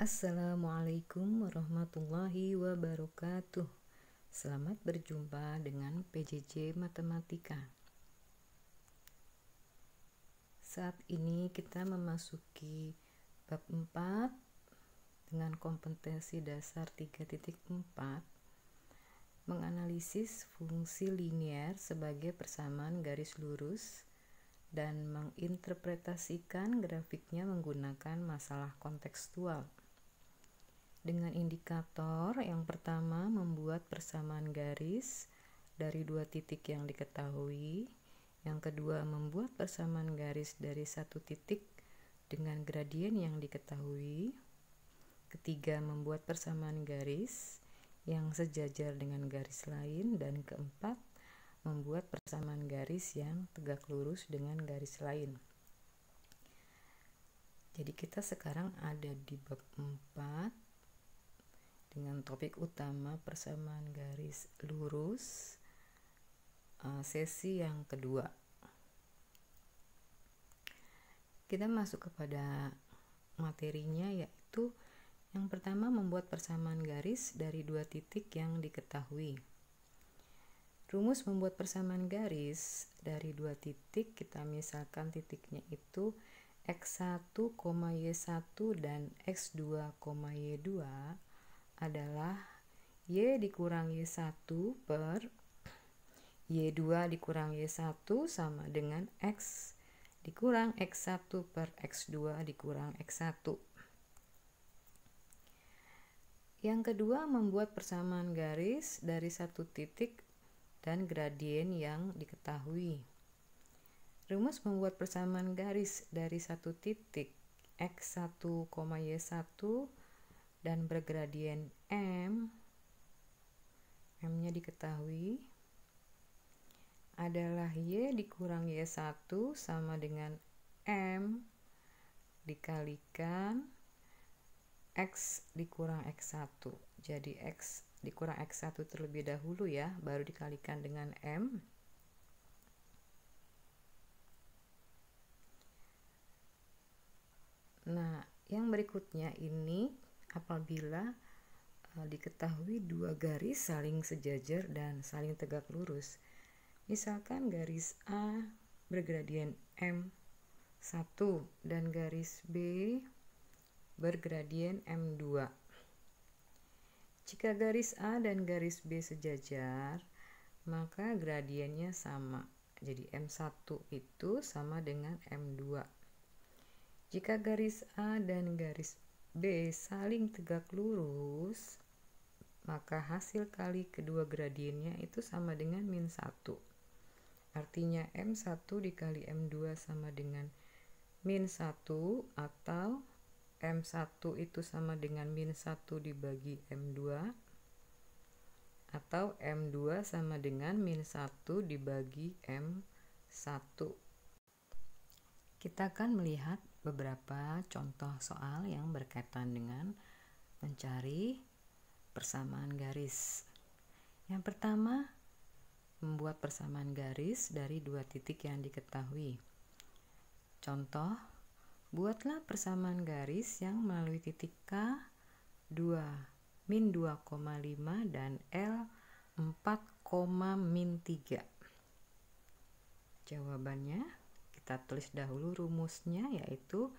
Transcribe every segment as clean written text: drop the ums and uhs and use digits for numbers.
Assalamualaikum warahmatullahi wabarakatuh. Selamat berjumpa dengan PJJ Matematika. Saat ini kita memasuki bab 4 dengan kompetensi dasar 3.4, menganalisis fungsi linier sebagai persamaan garis lurus dan menginterpretasikan grafiknya menggunakan masalah kontekstual. Dengan indikator yang pertama membuat persamaan garis dari dua titik yang diketahui, yang kedua membuat persamaan garis dari satu titik dengan gradien yang diketahui, ketiga membuat persamaan garis yang sejajar dengan garis lain, dan keempat membuat persamaan garis yang tegak lurus dengan garis lain. Jadi kita sekarang ada di bab 4 dengan topik utama persamaan garis lurus, sesi yang kedua. Kita masuk kepada materinya, yaitu yang pertama membuat persamaan garis dari dua titik yang diketahui. Rumus membuat persamaan garis dari dua titik, kita misalkan titiknya itu x1, y1 dan x2, y2 adalah y dikurang y1 per y2 dikurang y1 sama dengan x dikurang x1 per x2 dikurang x1. Yang kedua, membuat persamaan garis dari satu titik dan gradien yang diketahui. Rumus membuat persamaan garis dari satu titik x1, y1 dan bergradien m-nya diketahui adalah y dikurang y1 sama dengan m dikalikan x dikurang x1. Jadi x dikurang x1 terlebih dahulu ya, baru dikalikan dengan m. Nah, yang berikutnya ini apabila diketahui dua garis saling sejajar dan saling tegak lurus. Misalkan garis A bergradien M1 dan garis B bergradien M2. Jika garis A dan garis B sejajar, maka gradiennya sama. Jadi M1 itu sama dengan M2. Jika garis A dan garis B saling tegak lurus, maka hasil kali kedua gradiennya itu sama dengan min 1. Artinya M1 dikali M2 sama dengan min 1, atau M1 itu sama dengan min 1 dibagi M2, atau M2 sama dengan min 1 dibagi M1. Kita akan melihat beberapa contoh soal yang berkaitan dengan mencari persamaan garis. Yang pertama, membuat persamaan garis dari dua titik yang diketahui. Contoh, buatlah persamaan garis yang melalui titik K 2, min 2,5 dan L 4, min 3. Jawabannya, kita tulis dahulu rumusnya, yaitu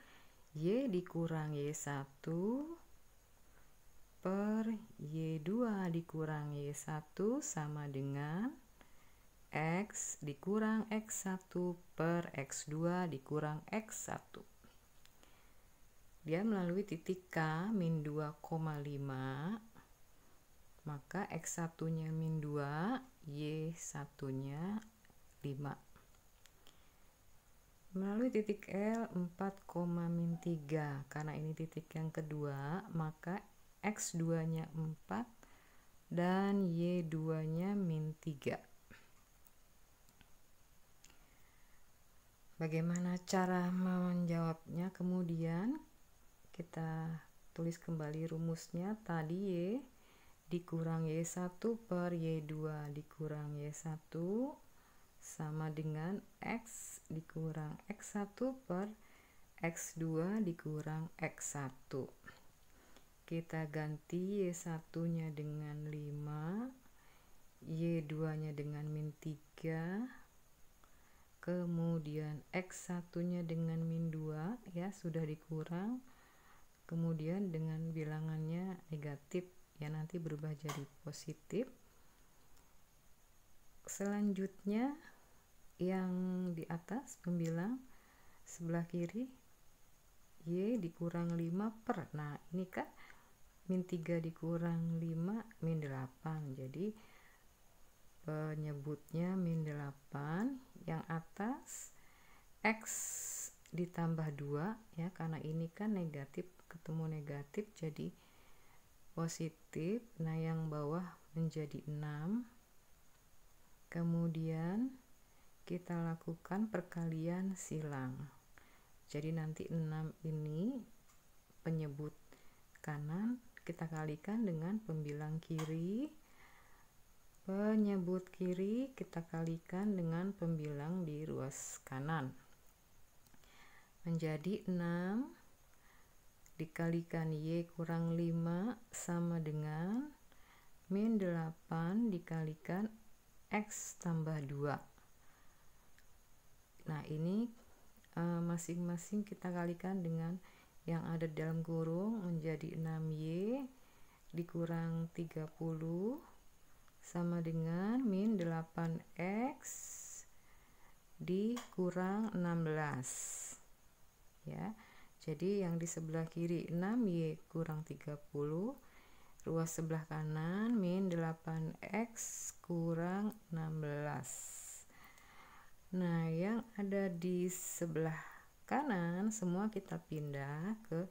y dikurang y1 per y2 dikurang y1 sama dengan x dikurang x1 per x2 dikurang x1. Dia melalui titik K min 2,5, maka x1 nya min 2, y1 nya 5. Melalui titik L 4, min 3, karena ini titik yang kedua, maka x2 nya 4 dan y2 nya min 3. Bagaimana cara menjawabnya? Kemudian kita tulis kembali rumusnya. Tadi y dikurang y1 per y2 dikurang y1 sama dengan x dikurang x1 per x2 dikurang x1. kita ganti Y1 nya dengan 5, Y2 nya dengan min 3, kemudian X1 nya dengan min 2 ya, sudah dikurang, kemudian dengan bilangannya negatif ya, nanti berubah jadi positif. Selanjutnya yang di atas pembilang sebelah kiri, Y dikurang 5 per, nah ini kan min 3 dikurang 5 min 8, jadi penyebutnya min 8. Yang atas X ditambah 2 ya, karena ini kan negatif ketemu negatif jadi positif. Nah yang bawah menjadi 6. Kemudian kita lakukan perkalian silang, jadi nanti 6 ini penyebut kanan kita kalikan dengan pembilang kiri, penyebut kiri kita kalikan dengan pembilang di ruas kanan, menjadi 6 dikalikan Y kurang 5 sama dengan min 8 dikalikan X tambah 2. Nah ini masing-masing kita kalikan dengan yang ada dalam kurung, menjadi 6Y dikurang 30 sama dengan min 8X dikurang 16 ya. Jadi yang di sebelah kiri 6Y kurang 30, ruas sebelah kanan min 8X kurang 16. Nah yang ada di sebelah kanan semua kita pindah ke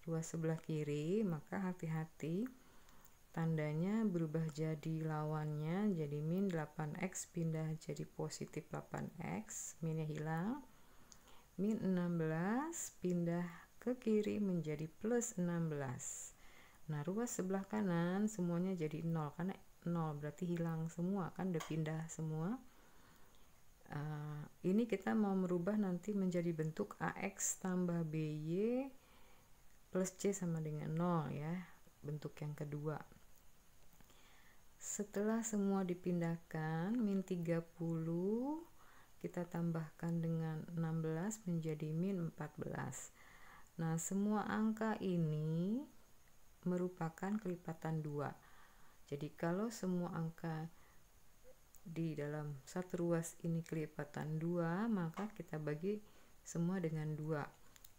ruas sebelah kiri, maka hati-hati tandanya berubah jadi lawannya, jadi min 8X pindah jadi positif 8X, minnya hilang, min 16 pindah ke kiri menjadi plus 16. Nah ruas sebelah kanan semuanya jadi 0, karena 0 berarti hilang semua kan, udah pindah semua. Ini kita mau merubah nanti menjadi bentuk AX tambah BY plus C sama dengan 0 ya, bentuk yang kedua. Setelah semua dipindahkan, min 30 kita tambahkan dengan 16 menjadi min 14. Nah semua angka ini merupakan kelipatan 2. Jadi kalau semua angka di dalam satu ruas ini kelipatan 2, maka kita bagi semua dengan 2.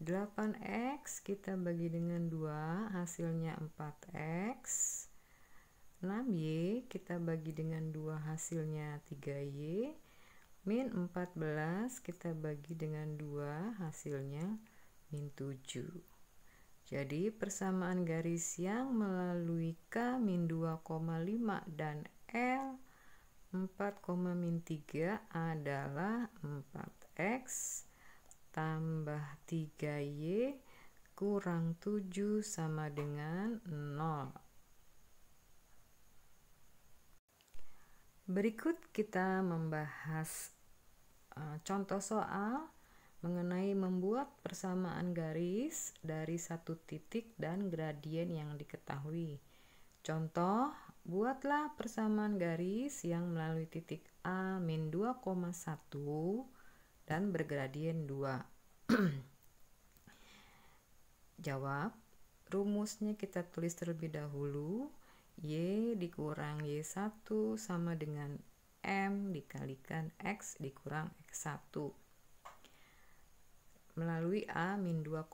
8X kita bagi dengan 2, hasilnya 4X. 6Y kita bagi dengan 2, hasilnya 3Y. Min 14 kita bagi dengan 2, hasilnya min 7. Jadi persamaan garis yang melalui K min 2,5 dan L 4,-3 adalah 4X tambah 3Y kurang 7 sama dengan 0. Berikut kita membahas contoh soal mengenai membuat persamaan garis dari satu titik dan gradien yang diketahui. Contoh, buatlah persamaan garis yang melalui titik A min 2,1 dan bergradien 2. Jawab, rumusnya kita tulis terlebih dahulu. Y dikurang Y1 sama dengan M dikalikan X dikurang X1. Melalui A min 2,1,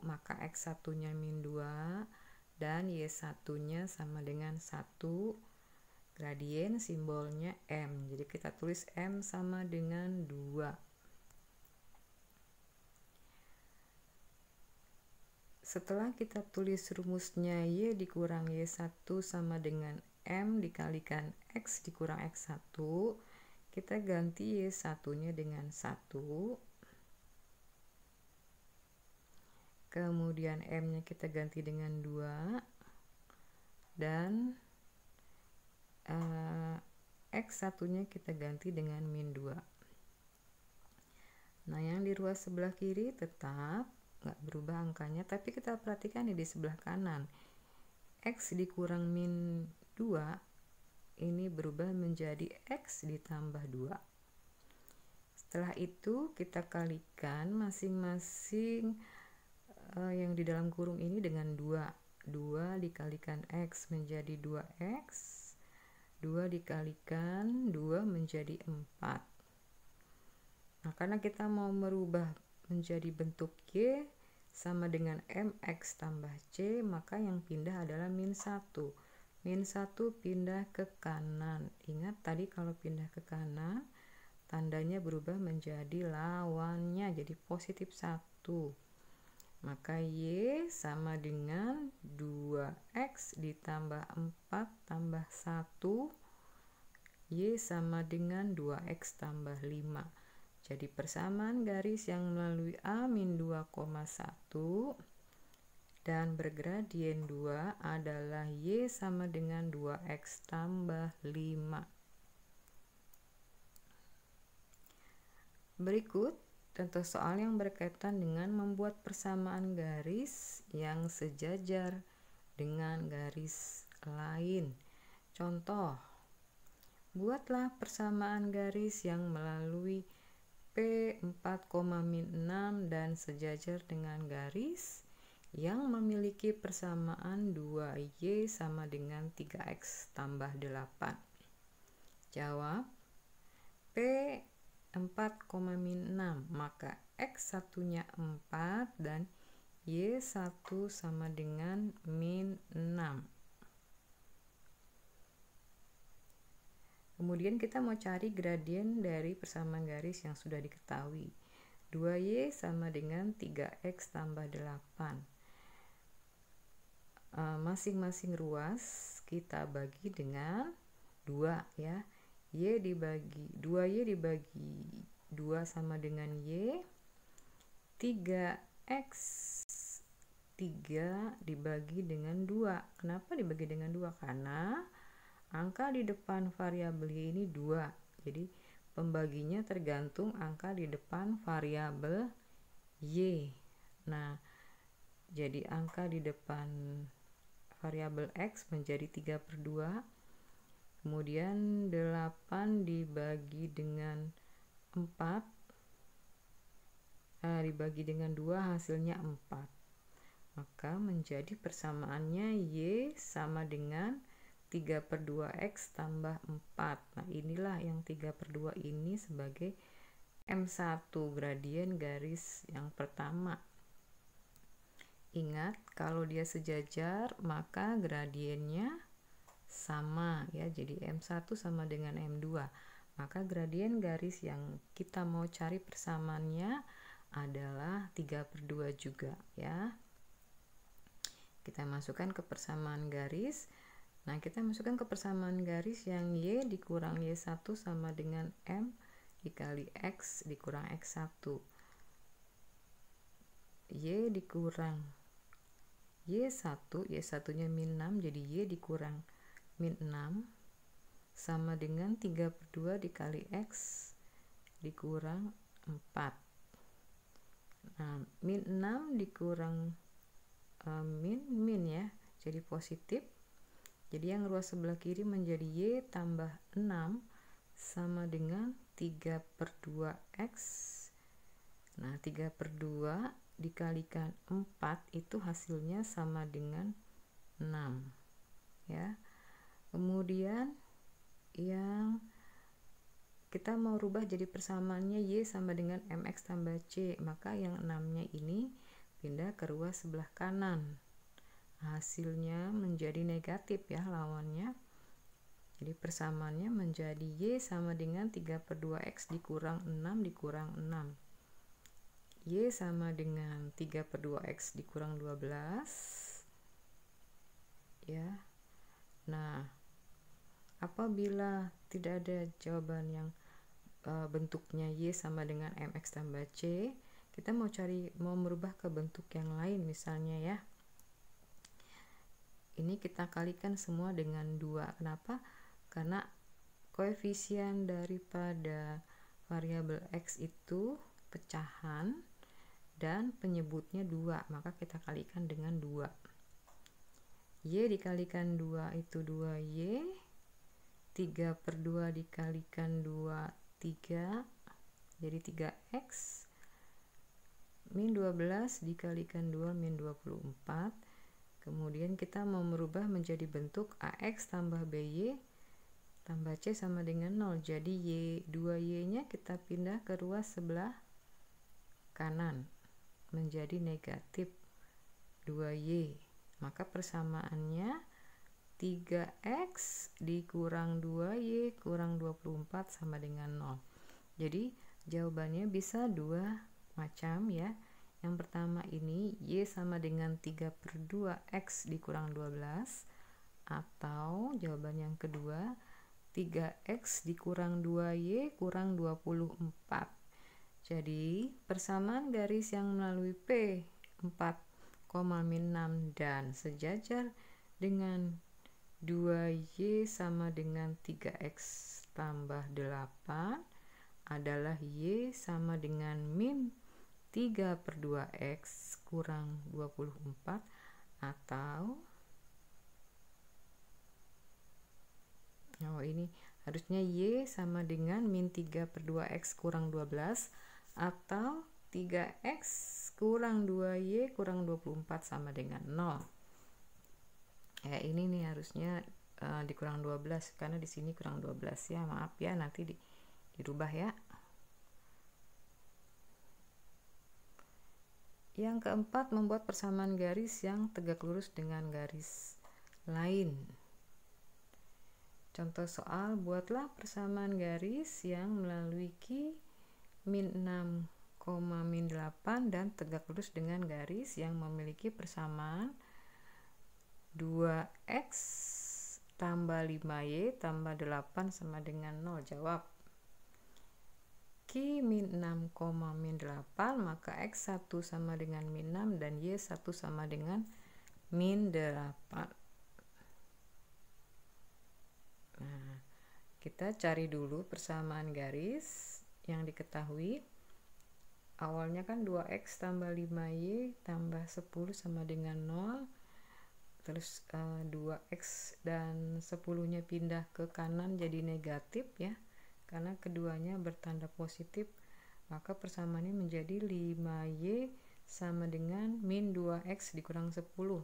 maka X1 nya min 2 dan Y1 nya sama dengan 1, gradien simbolnya M, jadi kita tulis M sama dengan 2. Setelah kita tulis rumusnya Y dikurang Y1 sama dengan M dikalikan X dikurang X1, kita ganti Y1 nya dengan 1, kemudian M nya kita ganti dengan 2, dan X1 nya kita ganti dengan min 2. Nah yang di ruas sebelah kiri tetap nggak berubah angkanya, tapi kita perhatikan di sebelah kanan, X dikurang min 2 ini berubah menjadi X ditambah 2. Setelah itu kita kalikan masing-masing yang di dalam kurung ini dengan 2 dikalikan X menjadi 2X, 2 dikalikan 2 menjadi 4. Nah, karena kita mau merubah menjadi bentuk Y sama dengan MX tambah C, maka yang pindah adalah min 1. Min 1 pindah ke kanan. Ingat tadi kalau pindah ke kanan, tandanya berubah menjadi lawannya, jadi positif 1. Maka Y sama dengan 2X ditambah 4 tambah 1. Y sama dengan 2X tambah 5. Jadi persamaan garis yang melalui A-2,1 dan bergradien 2 adalah Y sama dengan 2X tambah 5. Berikut contoh soal yang berkaitan dengan membuat persamaan garis yang sejajar dengan garis lain. Contoh, buatlah persamaan garis yang melalui P4,-6 dan sejajar dengan garis yang memiliki persamaan 2Y sama dengan 3X tambah 8. Jawab, P4,-6, maka X satunya 4 dan Y1 sama dengan min 6. Kemudian kita mau cari gradien dari persamaan garis yang sudah diketahui. 2Y sama dengan 3X tambah 8. Masing-masing ruas kita bagi dengan 2 ya. 2Y dibagi 2 sama dengan Y. 3X 3 dibagi dengan 2. Kenapa dibagi dengan 2? Karena angka di depan variabel Y ini 2. Jadi pembaginya tergantung angka di depan variabel Y. Nah, jadi angka di depan variabel X menjadi 3/2. Kemudian 8 dibagi dengan 4. Dibagi dengan 2 hasilnya 4. Maka menjadi persamaannya Y sama dengan 3/2X tambah 4. Nah, inilah yang 3/2 ini sebagai M1, gradien garis yang pertama. Ingat, kalau dia sejajar, maka gradiennya sama ya. Jadi M1 sama dengan M2. Maka gradien garis yang kita mau cari persamaannya adalah 3/2 juga ya. Kita masukkan ke persamaan garis. Nah, kita masukkan ke persamaan garis yang Y dikurang Y1 sama dengan M dikali X dikurang X1. Y dikurang Y1, Y1-nya min 6, jadi Y dikurang min 6 sama dengan 3/2 dikali X dikurang 4. Nah, min 6 dikurang min ya, jadi positif. Jadi yang ruas sebelah kiri menjadi Y tambah 6 sama dengan 3/2X. Nah, 3/2 dikalikan 4 itu hasilnya sama dengan 6 ya. Kemudian yang kita mau rubah jadi persamaannya Y sama dengan MX tambah C, maka yang 6-nya ini pindah ke ruas sebelah kanan. Hasilnya menjadi negatif ya, lawannya. Jadi persamaannya menjadi Y sama dengan 3/2X dikurang 6 dikurang 6. Y sama dengan 3/2X dikurang 12 ya. Nah, apabila tidak ada jawaban yang bentuknya Y sama dengan MX tambah C, kita mau merubah ke bentuk yang lain misalnya ya. Ini kita kalikan semua dengan 2. Kenapa? Karena koefisien daripada variabel X itu pecahan dan penyebutnya 2, maka kita kalikan dengan 2. Y dikalikan 2 itu 2Y, 3/2 dikalikan 2, 3, jadi 3X, min 12 dikalikan 2, min 24. Kemudian kita mau merubah menjadi bentuk AX tambah BY tambah C sama dengan 0. Jadi 2Y nya kita pindah ke ruas sebelah kanan menjadi negatif 2Y, maka persamaannya 3X dikurang 2Y kurang 24 sama dengan 0. Jadi jawabannya bisa 2 macam ya. Yang pertama ini Y sama dengan 3/2 X dikurang 12, atau jawaban yang kedua 3X dikurang 2Y kurang 24. Jadi persamaan garis yang melalui P 4,6 dan sejajar dengan 2Y sama dengan 3X tambah 8 adalah Y sama dengan min 3/2X kurang 24, atau ini harusnya Y sama dengan min 3/2X kurang 12 atau 3X kurang 2Y kurang 24 sama dengan 0. Ya, ini nih harusnya dikurang 12 karena di sini kurang 12 ya, maaf ya, nanti dirubah ya. Yang keempat, membuat persamaan garis yang tegak lurus dengan garis lain. Contoh soal, buatlah persamaan garis yang melalui Q min 6, min 8 dan tegak lurus dengan garis yang memiliki persamaan 2X tambah 5Y tambah 8 sama dengan 0. Jawab. Q min 6, min 8, maka X1 sama dengan min 6 dan Y1 sama dengan min 8. Nah, kita cari dulu persamaan garis yang diketahui. Awalnya kan 2X tambah 5Y tambah 10 sama dengan 0. Terus 2X dan 10-nya pindah ke kanan jadi negatif ya, karena keduanya bertanda positif, maka persamaannya menjadi 5Y sama dengan min 2X dikurang 10.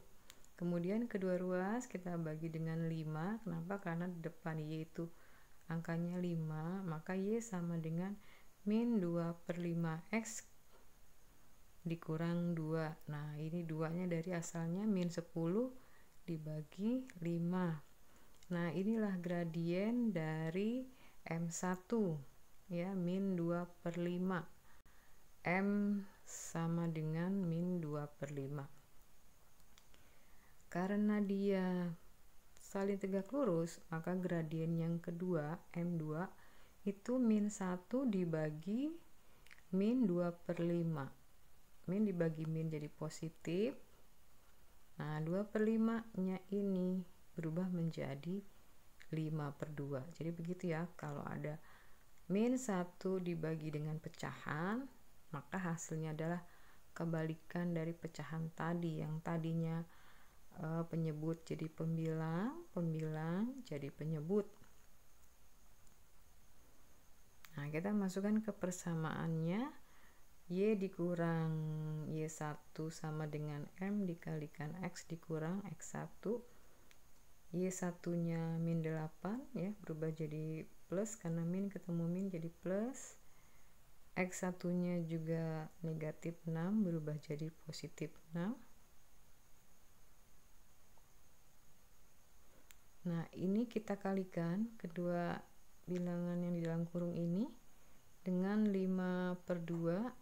Kemudian kedua ruas kita bagi dengan 5. Kenapa? Karena di depan Y itu angkanya 5, maka Y sama dengan min 2/5X dikurang 2. Nah, ini 2-nya dari asalnya min 10 dibagi 5. Nah, inilah gradien dari M1 ya, min 2/5. M sama dengan min 2/5. Karena dia saling tegak lurus, maka gradien yang kedua M2 itu min 1 dibagi min 2/5. Min dibagi min jadi positif. Nah, 2/5 nya ini berubah menjadi 5/2. Jadi begitu ya, kalau ada min 1 dibagi dengan pecahan, maka hasilnya adalah kebalikan dari pecahan tadi. Yang tadinya penyebut jadi pembilang, pembilang jadi penyebut. Nah, kita masukkan ke persamaannya. Y dikurang Y1 sama dengan M dikalikan X dikurang X1. Y1-nya min 8 ya, berubah jadi plus karena min ketemu min jadi plus. X1-nya juga negatif 6 berubah jadi positif 6. Nah, ini kita kalikan kedua bilangan yang di dalam kurung ini dengan 5/2.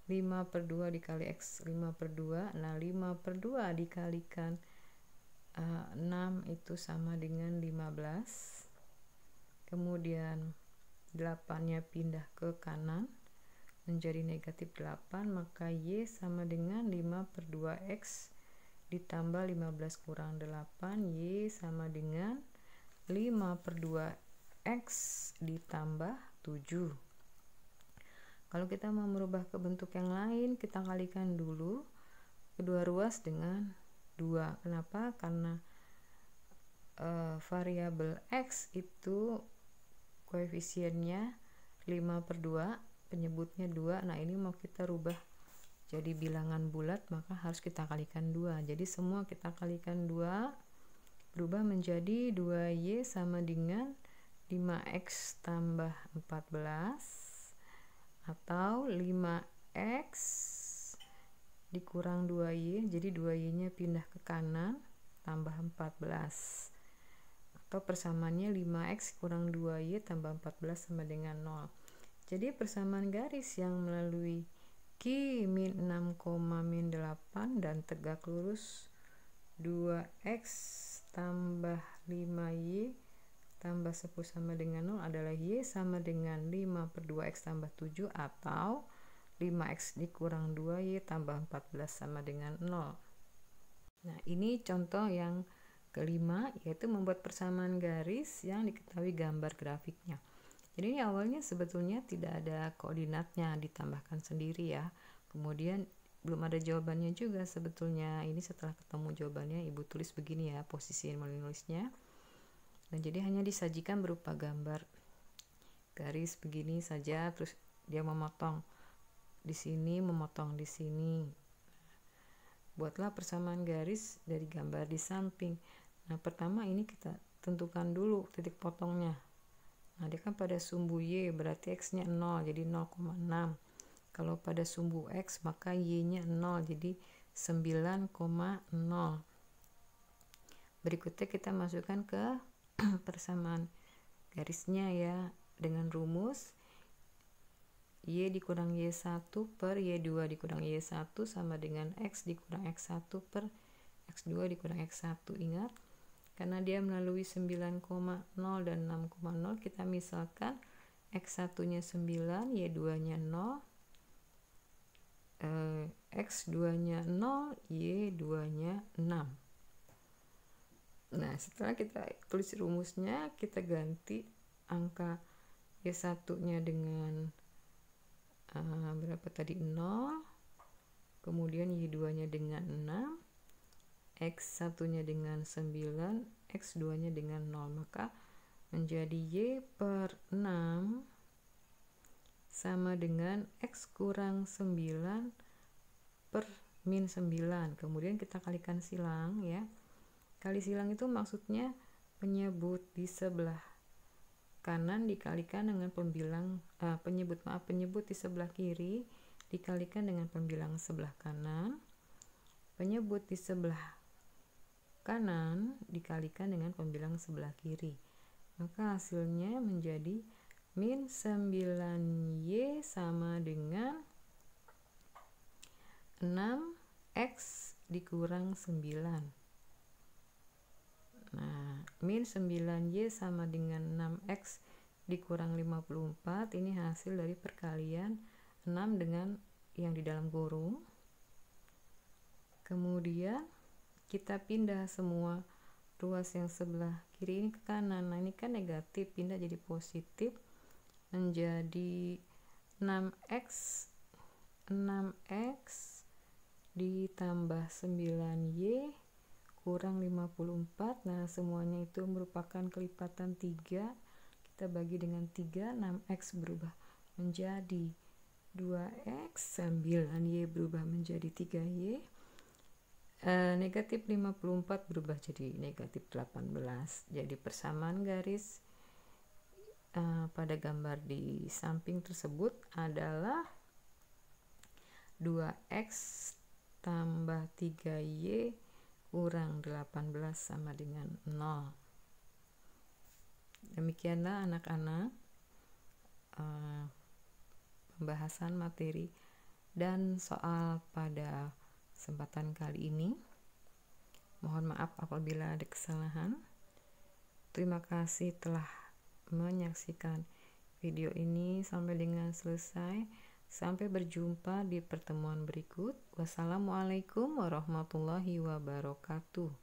5/2 dikali X 5/2. Nah, 5/2 dikalikan 6 itu sama dengan 15. Kemudian 8-nya pindah ke kanan menjadi negatif 8, maka Y sama dengan 5/2X ditambah 15 kurang 8, Y sama dengan 5/2X ditambah 7. Kalau kita mau merubah ke bentuk yang lain, kita kalikan dulu kedua ruas dengan 2. Kenapa? Karena variabel X itu koefisiennya 5/2, penyebutnya 2. Nah ini mau kita rubah jadi bilangan bulat, maka harus kita kalikan 2. Jadi semua kita kalikan 2, berubah menjadi 2Y sama dengan 5X tambah 14 atau 5X dikurang 2Y, jadi 2Y nya pindah ke kanan tambah 14, atau persamaannya 5X kurang 2Y tambah 14 sama dengan 0. Jadi persamaan garis yang melalui Q min 6, min 8 dan tegak lurus 2X tambah 5Y tambah 10 sama dengan 0 adalah Y sama dengan 5/2X tambah 7 atau 5X dikurang 2Y tambah 14 sama dengan 0. Nah ini contoh yang kelima, yaitu membuat persamaan garis yang diketahui gambar grafiknya. Jadi ini awalnya sebetulnya tidak ada koordinatnya, ditambahkan sendiri ya. Kemudian belum ada jawabannya juga sebetulnya. Ini setelah ketemu jawabannya, ibu tulis begini ya posisi menulisnya. Nah jadi hanya disajikan berupa gambar garis begini saja, terus dia memotong di sini, memotong di sini. Buatlah persamaan garis dari gambar di samping. Nah pertama ini kita tentukan dulu titik potongnya. Nah dia kan pada sumbu Y, berarti X nya 0, jadi 0,6. Kalau pada sumbu X maka Y nya 0, jadi 9,0. Berikutnya kita masukkan ke persamaan garisnya ya, dengan rumus Y dikurang Y1 per Y2 dikurang Y1 sama dengan X dikurang X1 per X2 dikurang X1. Ingat, karena dia melalui 9,0 dan 6,0, kita misalkan X1 nya 9, Y2 nya 0, X2 nya 0, Y2 nya 6. Nah setelah kita tulis rumusnya, kita ganti angka Y1 nya dengan berapa tadi, 0, kemudian Y2 nya dengan 6, X1 nya dengan 9, X2 nya dengan 0, maka menjadi Y per 6 sama dengan X kurang 9 per min 9. Kemudian kita kalikan silang ya. Kali silang itu maksudnya penyebut di sebelah kanan dikalikan dengan penyebut di sebelah kiri dikalikan dengan pembilang sebelah kanan. Penyebut di sebelah kanan dikalikan dengan pembilang sebelah kiri. Maka hasilnya menjadi min 9Y sama dengan 6X dikurang 9. Nah, min 9Y sama dengan 6X dikurang 54. Ini hasil dari perkalian 6 dengan yang di dalam kurung. Kemudian kita pindah semua ruas yang sebelah kiri ini ke kanan. Nah ini kan negatif, pindah jadi positif, menjadi 6X ditambah 9Y kurang 54. Nah semuanya itu merupakan kelipatan 3. Kita bagi dengan 3, 6X berubah menjadi 2X, 9Y berubah menjadi 3Y, negatif 54 berubah jadi negatif 18. Jadi persamaan garis pada gambar di samping tersebut adalah 2X tambah 3Y kurang 18 sama dengan 0. Demikianlah anak-anak pembahasan materi dan soal pada kesempatan kali ini. Mohon maaf apabila ada kesalahan. Terima kasih telah menyaksikan video ini sampai dengan selesai. Sampai berjumpa di pertemuan berikut. Wassalamualaikum warahmatullahi wabarakatuh.